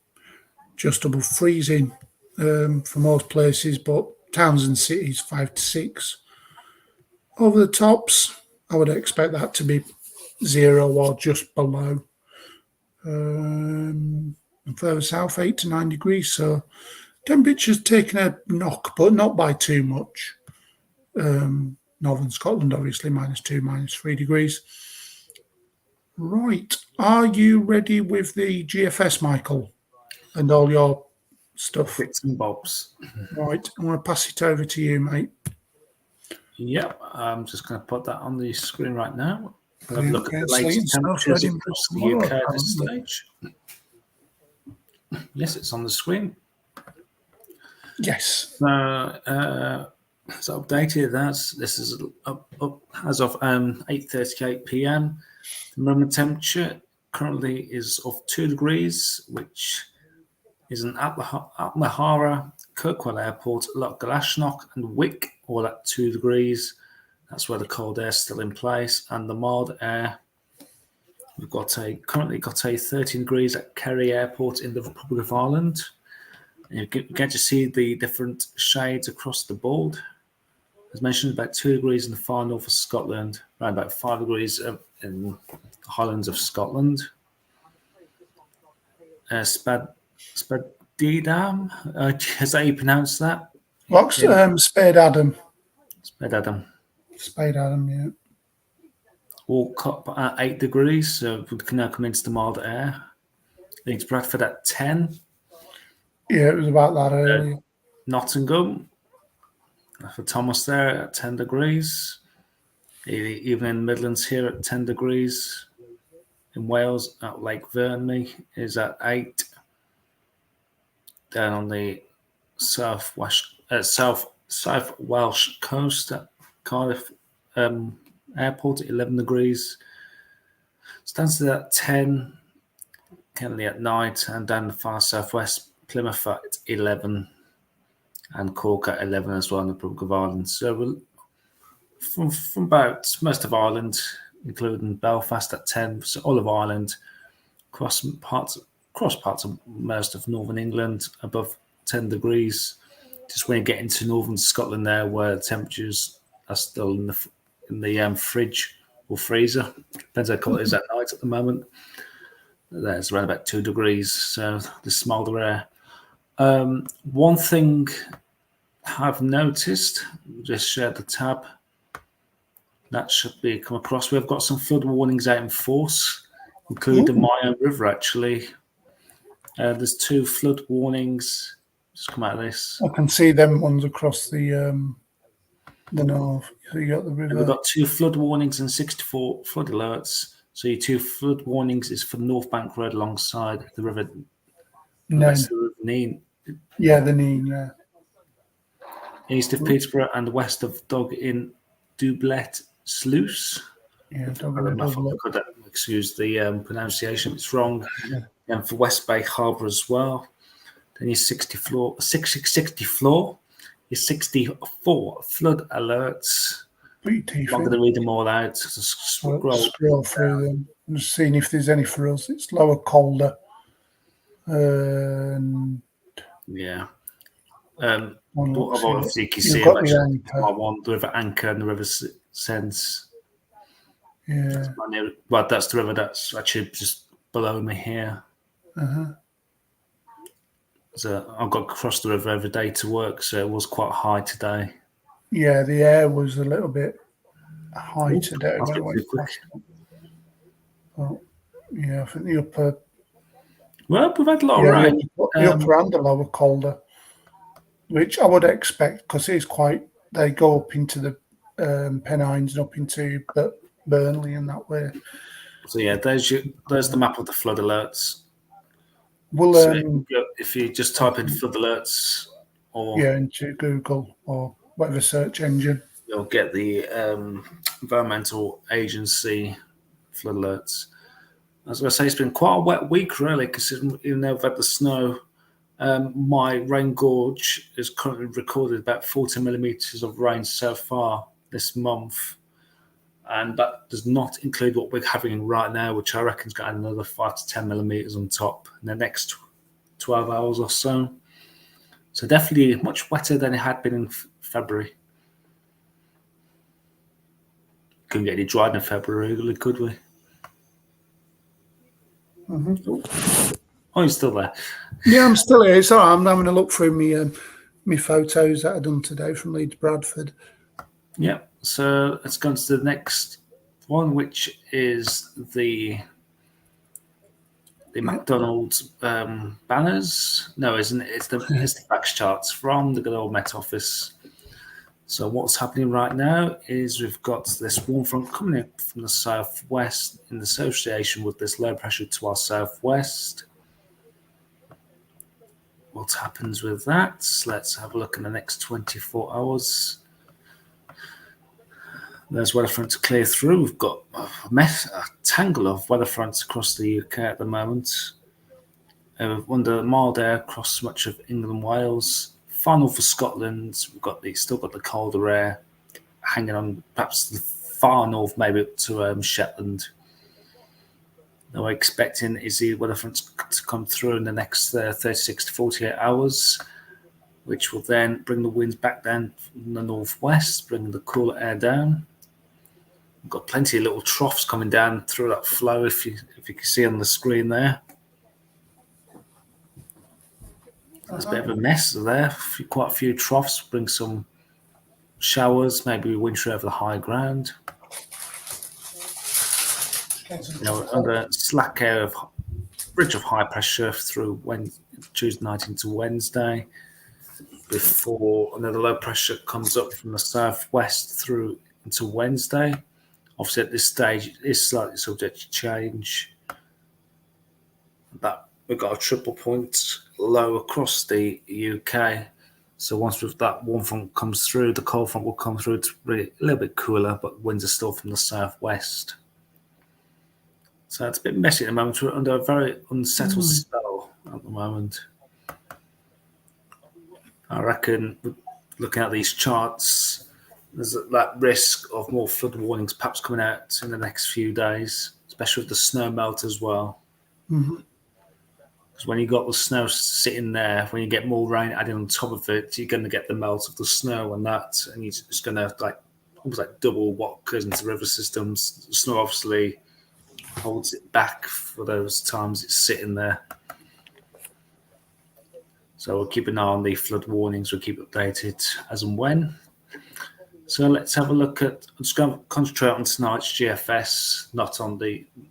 just above freezing for most places, but towns and cities 5 to 6. Over the tops, I would expect that to be 0 or just below. And further south, 8 to 9 degrees. So temperature's taken a knock, but not by too much. Northern Scotland, obviously, -2, -3 degrees. Right. Are you ready with the GFS, Michael, and all your stuff? Bits and bobs. Right. I'm going to pass it over to you, mate. Yep. I'm just going to put that on the screen right now. We'll have a look Okay, at the latest temperatures across the UK at this stage. Yes, it's on the screen. Yes. It's updated. This is up as of 8:38 p.m. The moment temperature currently is of 2 degrees, which is in Atmahara, Kirkwall Airport, Loch Glashnock, and Wick, all at 2 degrees. That's where the cold air is still in place, and the mild air. We've currently got a 13 degrees at Kerry Airport in the Republic of Ireland. And you get to see the different shades across the board. As mentioned, about 2 degrees in the far north of Scotland, around about 5 degrees in the Highlands of Scotland. Spadidam, is that how you pronounce that? What's Spade Adam? Spadidam. Spade Adam, yeah. Walk up at 8 degrees, so we can now come into the mild air. I think it's Bradford at 10. Yeah, it was about that earlier. Nottingham, for Thomas there at 10 degrees. Even in the Midlands here at 10 degrees. In Wales, at Lake Vyrnwy is at 8. Down on the south Welsh coast at Cardiff Airport at 11 degrees. Stansted at 10. Kennedy at 9. And down the far southwest, Plymouth at 11. And Cork at 11 as well in the Republic of Ireland. So from about most of Ireland, including Belfast at 10, so all of Ireland, across parts of most of northern England above 10 degrees. Just when you get into northern Scotland there, where temperatures are still in the fridge or freezer, depends how cold it is at night at the moment. There's around about 2 degrees, so the milder air. One thing I've noticed, just share the tab. That should be come across. We've got some flood warnings out in force, including the Mayo River, actually. There's 2 flood warnings. Just come out of this. I can see them ones across the north. So you got the river. We've got 2 flood warnings and 64 flood alerts. So your 2 flood warnings is for North Bank Road alongside the river. Nene. Yeah, the Nene, yeah. East of Peterborough and west of Dog in Dublet Sluice. Yeah, excuse the pronunciation, it's wrong. Yeah. And for West Bay Harbour as well. Then your 64 flood alerts. I'm not going to read them all out. Scroll through them. I'm just seeing if there's any for us. It's Lower Calder. Yeah. Obviously, you can see the River Anchor and the River Sense. Yeah. That's the river that's actually just below me here. So I've got to cross the river every day to work, so it was quite high today. Yeah, the air was a little bit high today. I think the upper. Well, we've had a lot of rain. The upper and the lower Calder, which I would expect because it's quite. They go up into the Pennines and up into Burnley and that way. So yeah, there's the map of the flood alerts. Well, if you just type in flood alerts or into Google or whatever search engine, you'll get the Environmental Agency flood alerts. As I say, it's been quite a wet week, really, because even though we've had the snow, my rain gorge is currently recorded about 40 millimetres of rain so far this month. And that does not include what we're having right now, which I reckon is going to add another 5 to 10 millimetres on top in the next 12 hours or so. So definitely much wetter than it had been in February. Couldn't get any drier in February, really, could we? Oh, you're still there? Yeah, I'm still here. So I'm having a look through me photos that I done today from Leeds Bradford. Yeah. So let's go on to the next one, which is the McDonald's banners. No, isn't it? It's the facts charts from the good old Met Office. So what's happening right now is we've got this warm front coming in from the southwest in association with this low pressure to our southwest. What happens with that? Let's have a look in the next 24 hours. There's weather front to clear through. We've got a tangle of weather fronts across the UK at the moment. Under mild air across much of England and Wales. Far north of Scotland, we've still got the colder air hanging on, perhaps the far north, maybe up to Shetland. Now we're expecting is the weather front to come through in the next 36 to 48 hours, which will then bring the winds back down from the northwest, bringing the cooler air down. We've got plenty of little troughs coming down through that flow, if you can see on the screen there. There's a bit of a mess there. Quite a few troughs. Bring some showers, maybe wintry over the high ground. Under slack air of bridge of high pressure through Tuesday night into Wednesday, before another low pressure comes up from the southwest through into Wednesday. Obviously, at this stage, it is slightly subject to change. But we've got a triple point low across the UK. So once that warm front comes through, the cold front will come through. It's really a little bit cooler, but winds are still from the southwest. So it's a bit messy at the moment. We're under a very unsettled spell at the moment. I reckon, looking at these charts, there's that risk of more flood warnings perhaps coming out in the next few days, especially with the snow melt as well. Because when you got the snow sitting there, when you get more rain added on top of it, you're going to get the melt of the snow and that, and you're just going to almost like double what goes into river systems. The snow obviously holds it back for those times it's sitting there. So we'll keep an eye on the flood warnings. We'll keep updated as and when. So let's have a look at. I'm just going to concentrate on tonight's GFS, not on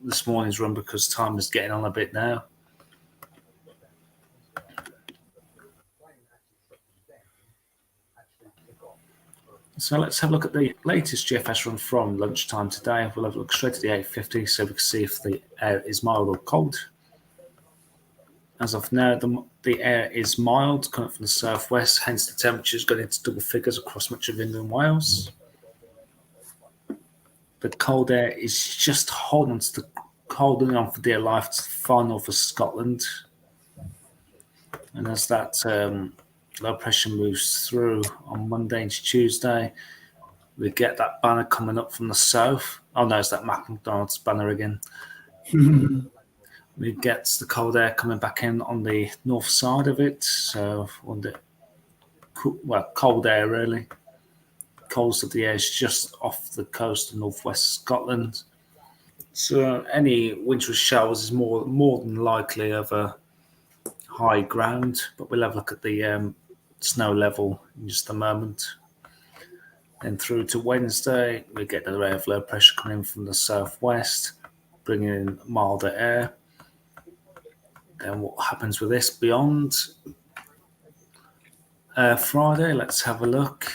this morning's run because time is getting on a bit now. So let's have a look at the latest GFS run from lunchtime today. We'll have a look straight at the 850 so we can see if the air is mild or cold. As of now, the air is mild, coming from the southwest, hence the temperatures going into double figures across much of England and Wales. The cold air is just holding on for dear life to the far north of Scotland. And as that low pressure moves through on Monday into Tuesday, we get that banner coming up from the south. Oh no, it's that McDonald's banner again. We get the cold air coming back in on the north side of it. So on the cold air really. Coldest of the air is just off the coast of northwest Scotland. So any wintry showers is more than likely over high ground, but we'll have a look at the snow level in just a moment. Then through to Wednesday, we get another area of low pressure coming in from the southwest, bringing in milder air. Then what happens with this beyond Friday? Let's have a look.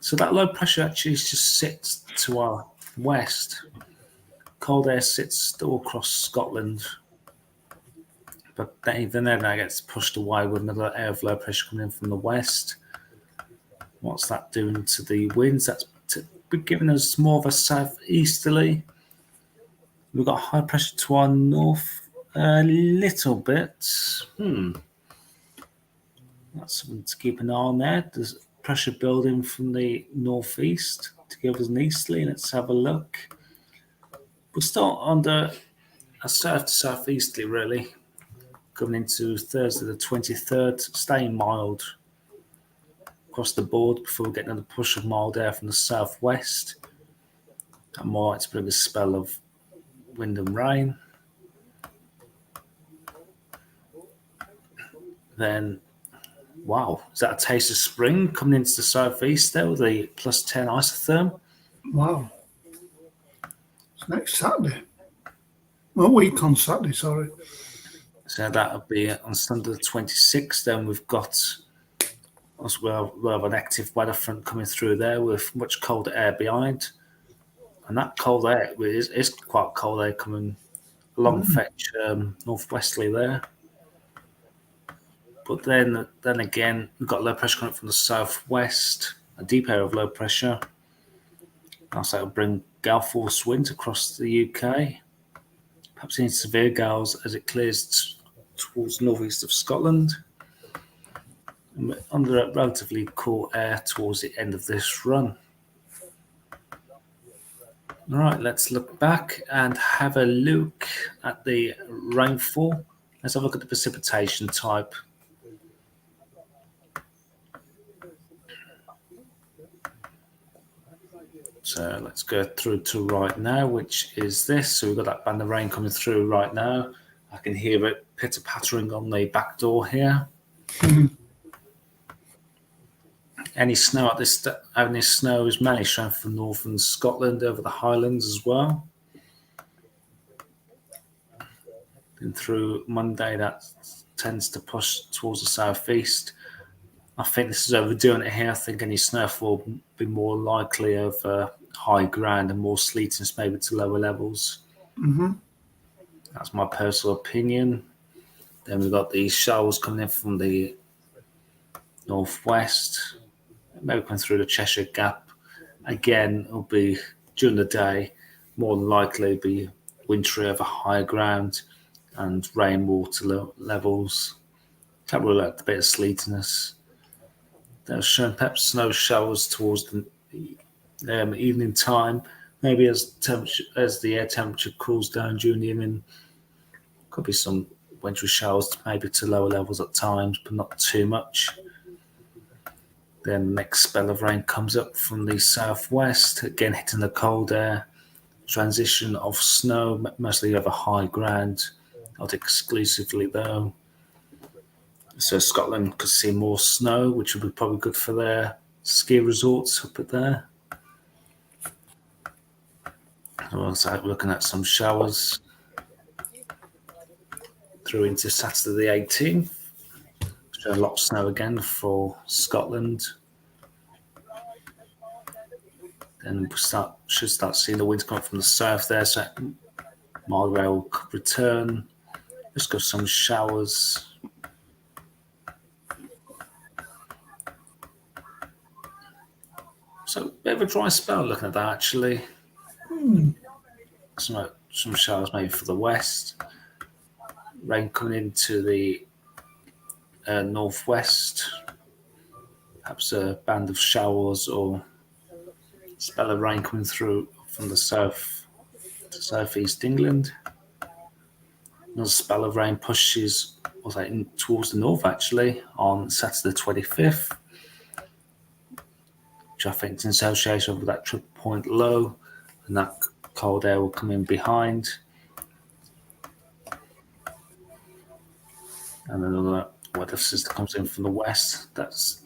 So that low pressure actually just sits to our west. Cold air sits still across Scotland. But even then, that gets pushed away with another area of low pressure coming in from the west. What's that doing to the winds? That's giving us more of a southeasterly. We've got high pressure to our north a little bit. That's something to keep an eye on there. There's pressure building from the northeast to give us an easterly. Let's have a look. We're still under a south to southeasterly, really. Coming into Thursday the 23rd, staying mild. across the board before we get another push of mild air from the southwest. That might bring a spell of wind and rain. Then, wow, is that a taste of spring coming into the southeast there with the plus 10 isotherm? Wow. It's next Saturday. Well, week on Saturday, sorry. So that'll be on Sunday the 26th. Then we've got as well, we'll have an active weather front coming through there with much colder air behind. And that cold air is quite cold air coming along fetch northwesterly there. But then again, we've got low pressure coming from the southwest, a deep area of low pressure. Also, it'll bring gale force winds across the UK, perhaps in severe gales as it clears towards northeast of Scotland. And we're under a relatively cool air towards the end of this run. All right, let's look back and have a look at the rainfall. Let's have a look at the precipitation type. So let's go through to right now, which is this. So we've got that band of rain coming through right now. I can hear it pitter-pattering on the back door here. Any snow at this any snow is mainly shown from northern Scotland over the Highlands as well. Then through Monday, that tends to push towards the southeast. I think this is overdoing it here. I think any snowfall will be more likely over high ground and more sleetiness maybe to lower levels. That's my personal opinion. Then we've got these showers coming in from the northwest, maybe coming through the Cheshire Gap. Again, it'll be during the day, more than likely be wintry over higher ground and rainwater levels. Can't rule out a bit of sleetiness. They're showing perhaps snow showers towards the evening time. Maybe as the air temperature cools down during the evening, could be some wintry showers, maybe to lower levels at times, but not too much. Then the next spell of rain comes up from the southwest, again hitting the cold air. Transition of snow, mostly over high ground, not exclusively though. So Scotland could see more snow, which would be probably good for their ski resorts up there. We're also looking at some showers through into Saturday the 18th. So a lot of snow again for Scotland. Then we should start seeing the winds coming from the south there, so mild rain will return. Let's go some showers. So a bit of a dry spell looking at that actually. Some showers maybe for the west. Rain coming into the northwest. Perhaps a band of showers or spell of rain coming through from the south to southeast England. Another spell of rain pushes in towards the north actually on Saturday the 25th, which I think is in association with that triple point low, and that cold air will come in behind. And another weather system comes in from the west. That's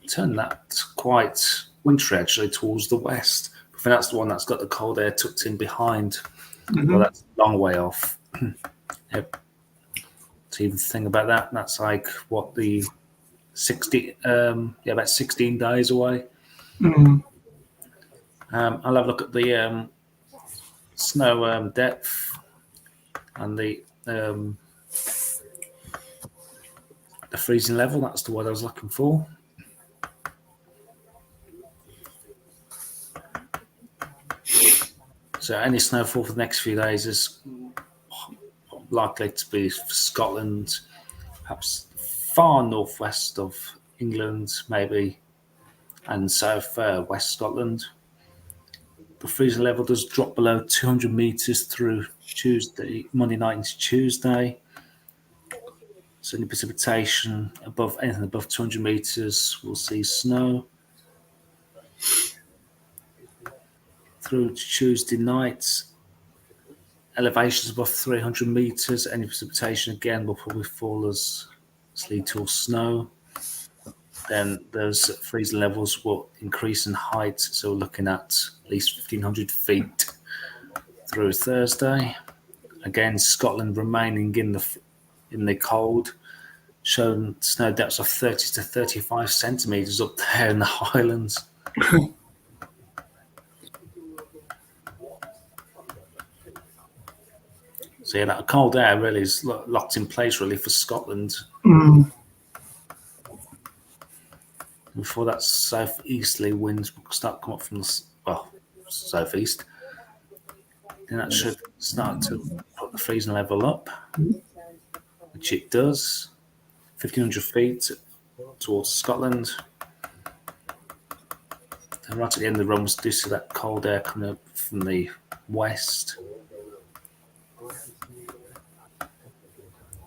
turned that quite wintry actually towards the west. I think that's the one that's got the cold air tucked in behind. Well, that's a long way off. Yep. To even think about that, that's like what the 60, about 16 days away. I'll have a look at the snow depth and the freezing level. That's the word I was looking for. So any snowfall for the next few days is likely to be for Scotland, perhaps far northwest of England, maybe, and south west Scotland. The freezing level does drop below 200 metres through Monday night into Tuesday. So any precipitation anything above 200 meters, we'll see snow. Through Tuesday night, elevations above 300 meters, any precipitation again will probably fall as sleet or snow. Then those freezing levels will increase in height, so we're looking at least 1,500 feet through Thursday. Again, Scotland remaining in the cold, showing snow depths of 30 to 35 centimeters up there in the Highlands. So yeah, that cold air really is locked in place really for Scotland. Before that southeasterly winds will start coming up from the southeast, then that should start to put the freezing level up, which it does. 1,500 feet towards Scotland. And right at the end of the run, we do see that cold air coming up from the west.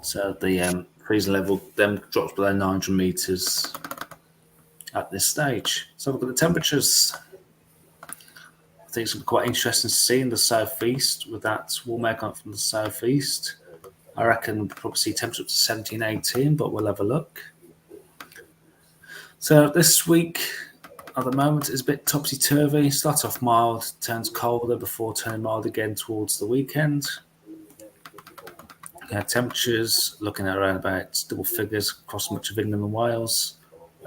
So the freezing level then drops below 900 meters at this stage. So look at the temperatures. I think it's going to be quite interesting to see in the southeast with that warm air coming from the southeast. I reckon we'll probably see temperatures up to 17, 18, but we'll have a look. So this week, at the moment, is a bit topsy-turvy. Starts off mild, turns colder before turning mild again towards the weekend. Temperatures looking at around about double figures across much of England and Wales.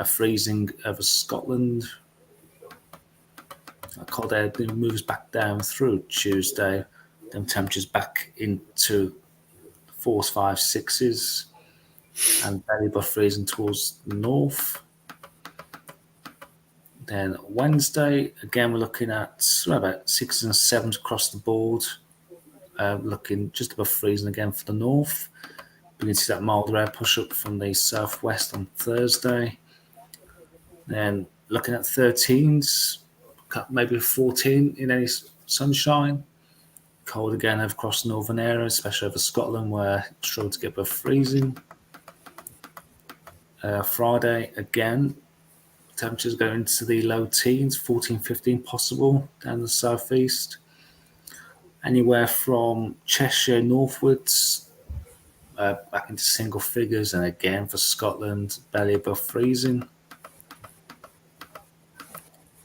Freezing over Scotland. Cold air moves back down through Tuesday. Then temperatures back into 4s, 5s, 6s, and very above freezing towards the north. Then Wednesday, again, we're looking at about 6s and 7s across the board. Looking just above freezing again for the north. We can see that milder air push up from the southwest on Thursday. Then looking at 13s, maybe 14 in any sunshine. Cold again across northern areas, especially over Scotland where it's struggled to get above freezing. Friday again, temperatures go into the low teens, 14, 15 possible down the southeast. Anywhere from Cheshire northwards, back into single figures, and again for Scotland, barely above freezing.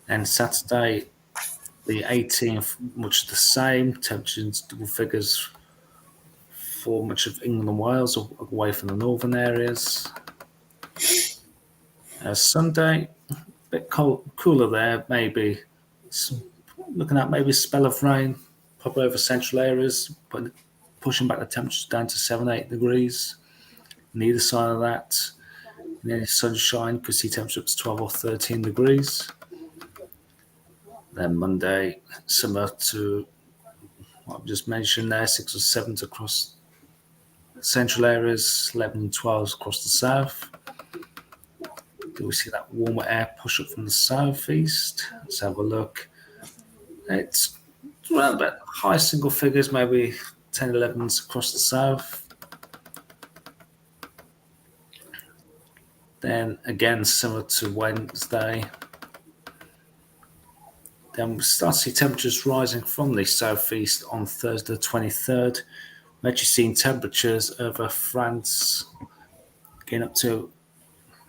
And Saturday, the 18th, much the same, temperatures double figures for much of England and Wales, away from the northern areas. Sunday, a bit cooler there, maybe looking at maybe a spell of rain, probably over central areas, but pushing back the temperatures down to 7, 8 degrees. On either side of that, and then sunshine, could see temperatures up to 12 or 13 degrees. Then Monday, similar to what I've just mentioned there, 6 or 7s across central areas, 11 and 12s across the south. Do we see that warmer air push up from the southeast? Let's have a look. It's around about high single figures, maybe 10, 11s across the south. Then again, similar to Wednesday. Then we start to see temperatures rising from the southeast on Thursday the 23rd. We're actually seeing temperatures over France getting up to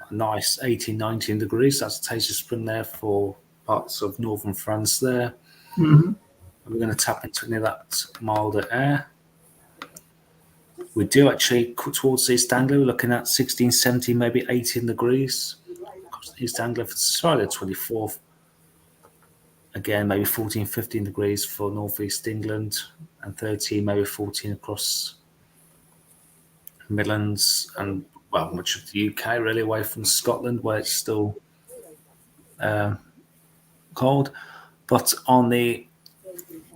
a nice 18, 19 degrees. That's a taste of spring there for parts of northern France there. Mm-hmm. We're going to tap into any of that milder air. We do actually, towards East Anglia, we're looking at 16, 17, maybe 18 degrees. East Anglia for Friday the 24th. Again, maybe 14, 15 degrees for northeast England, and 13, maybe 14 across Midlands and, well, much of the UK, really, away from Scotland, where it's still cold. But on the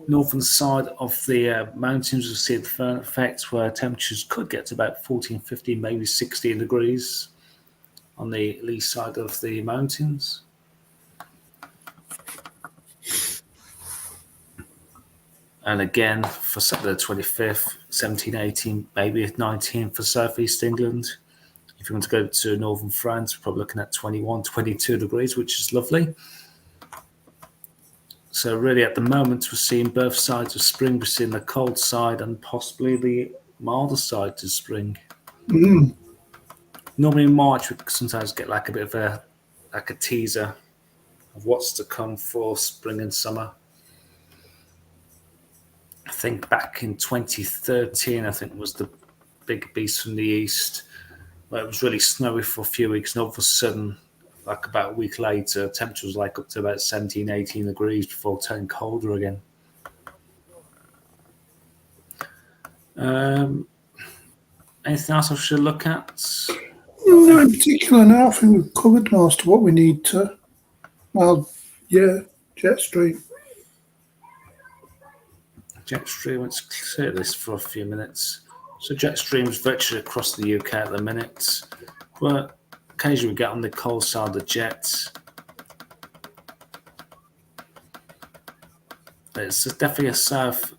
northern side of the mountains, we see the fern effect where temperatures could get to about 14, 15, maybe 16 degrees on the lee side of the mountains. And again, for Saturday the 25th, 17, 18, maybe 19 for southeast England. If you want to go to northern France, we're probably looking at 21, 22 degrees, which is lovely. So really at the moment, we're seeing both sides of spring. We're seeing the cold side and possibly the milder side to spring. Normally in March, we sometimes get like a bit of a teaser of what's to come for spring and summer. I think back in 2013, I think was the big beast from the east, where it was really snowy for a few weeks, and all of a sudden, like about a week later, temperature was like up to about 17, 18 degrees before turning colder again. Anything else I should look at? No, in particular, now I think we've covered most of what we need to. Well, yeah, Jetstream. Jetstream, let's clear this for a few minutes. So Jetstream's virtually across the UK at the minute. But occasionally we get on the cold side of the jet. It's definitely a south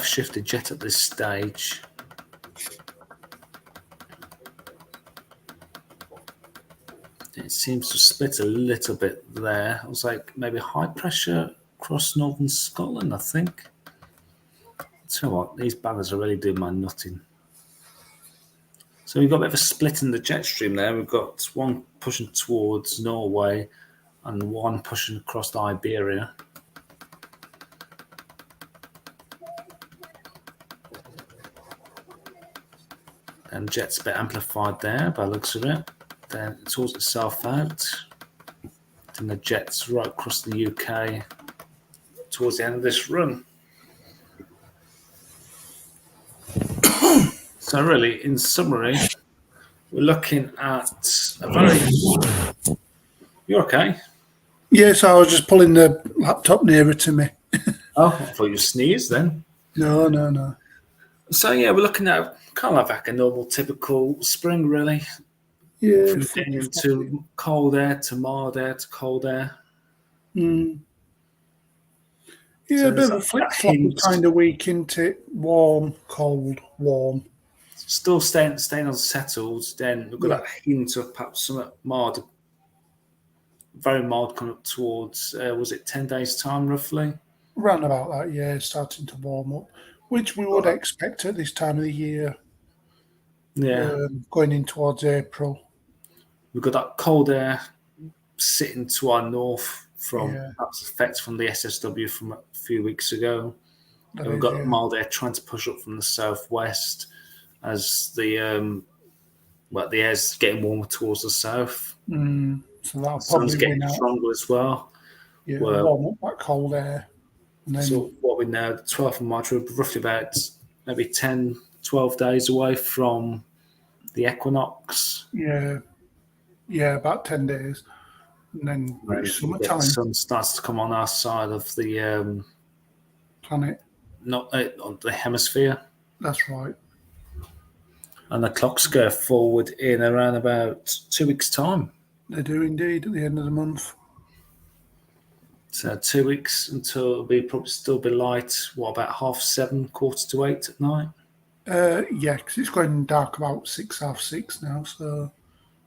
shifted jet at this stage. It seems to split a little bit there. It was like maybe high pressure across northern Scotland, I think. So what? These banners are really doing my nutting. So we've got a bit of a split in the jet stream there. We've got one pushing towards Norway and one pushing across Iberia. And jet's a bit amplified there by the looks of it. Then it sorts itself out. Then the jet's right across the UK towards the end of this run. So really, in summary, we're looking at a very... You okay? Yes, I was just pulling the laptop nearer to me. Oh, I thought you sneezed then. No. So yeah, we're looking at kind of like a normal, typical spring, really. Yeah. From getting into cold air to mild air to cold air. Yeah, So a bit of a flip-flop kind of week, isn't it? Warm, cold, warm. Still staying unsettled. Then we've got that hint of perhaps some mild, very mild coming up towards, was it 10 days' time roughly? Around about that, yeah, starting to warm up, which we would expect at this time of the year. Yeah. Going in towards April. We've got that cold air sitting to our north from perhaps effects from the SSW from a few weeks ago. And we've got mild air trying to push up from the southwest as the air's getting warmer towards the south. So that'll Sun's getting stronger as well. Yeah, warm up that cold air. And then, so what we know, the 12th of March, we're roughly about maybe 10, 12 days away from the equinox. Yeah, about 10 days. And then summertime. The sun starts to come on our side of the planet. Not on the hemisphere. That's right. And the clocks go forward in around about 2 weeks' time. They do indeed at the end of the month. So 2 weeks until it'll be probably still be light. What, about 7:30, 7:45 at night? Yeah, because it's going dark about 6, 6:30 now. So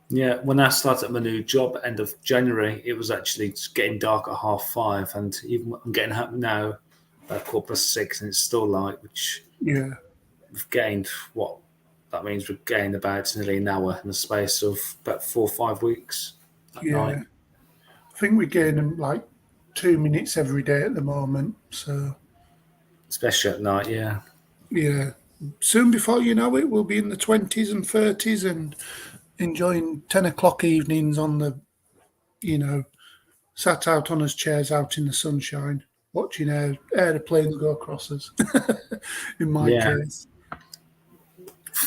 yeah, when I started my new job end of January, it was actually just getting dark at 5:30, and even I'm getting home now about 6:15, and it's still light. Which we've gained what that means. We've gained about nearly an hour in the space of about 4 or 5 weeks. Night. I think we're gaining like 2 minutes every day at the moment. So especially at night, yeah. Soon before you know it, we'll be in the 20s and 30s and enjoying 10 o'clock evenings on the, sat out on his chairs out in the sunshine, watching airplanes go across us, in my case.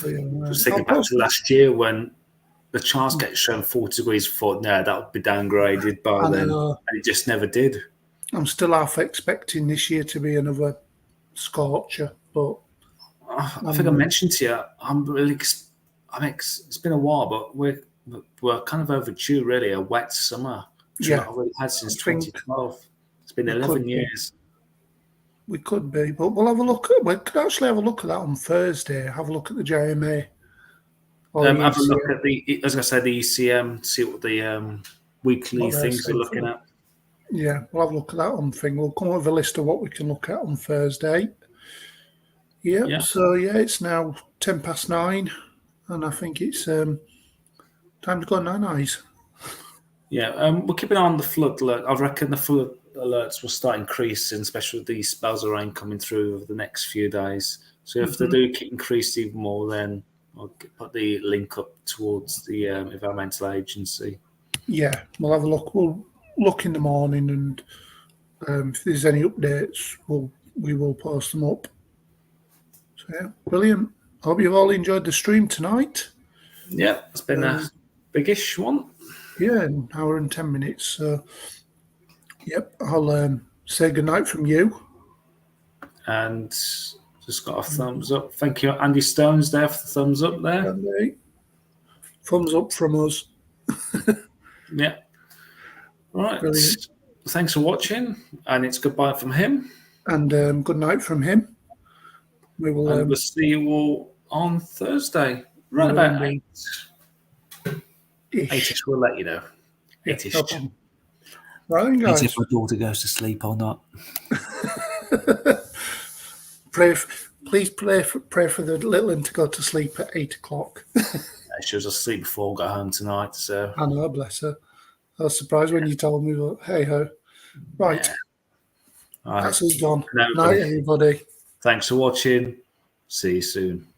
Just thinking back to last year when the charts get shown 40 degrees, thought, no, that would be downgraded by then. And it just never did. I'm still half expecting this year to be another scorcher, but I think I mentioned to you, I'm really. It's been a while, but we're kind of overdue, really, a wet summer, which we've not really had since 2012. It's been 11 years. We could be, but we could actually have a look at that on Thursday. Have a look at the JMA. Have a look at the, as I said, the ECM. See what the weekly things they're looking at. Yeah, we'll have a look at that on thing. We'll come up with a list of what we can look at on Thursday. Yeah. So it's now 9:10, and I think it's time to go night. Yeah, we'll keep an eye on the flood alert. I reckon the flood alerts will start increasing, especially with these spells of rain coming through over the next few days. So if they do keep increasing even more, then I'll put the link up towards the environmental agency. Yeah, we'll have a look. We'll look in the morning, and if there's any updates, we will post them up. So yeah, brilliant. I hope you've all enjoyed the stream tonight. Yeah, it's been a biggish one. Yeah, an hour and 10 minutes. So, yep, I'll say goodnight from you. And just got a thumbs up. Thank you, Andy Stones, there for the thumbs up there. Andy. Thumbs up from us. Yeah. Right. Brilliant. Thanks for watching, and it's goodbye from him. And good night from him. We will. And we'll see you all on Thursday, right about 8. 8ish, we'll let you know. 8ish. No right, guys. If my daughter goes to sleep or not. Please pray for the little one to go to sleep at 8 o'clock. She was asleep before I got home tonight. So I know, bless her. I was surprised when you told me, but hey ho. Right. Yeah. That's us gone. Night, everybody. Thanks for watching. See you soon.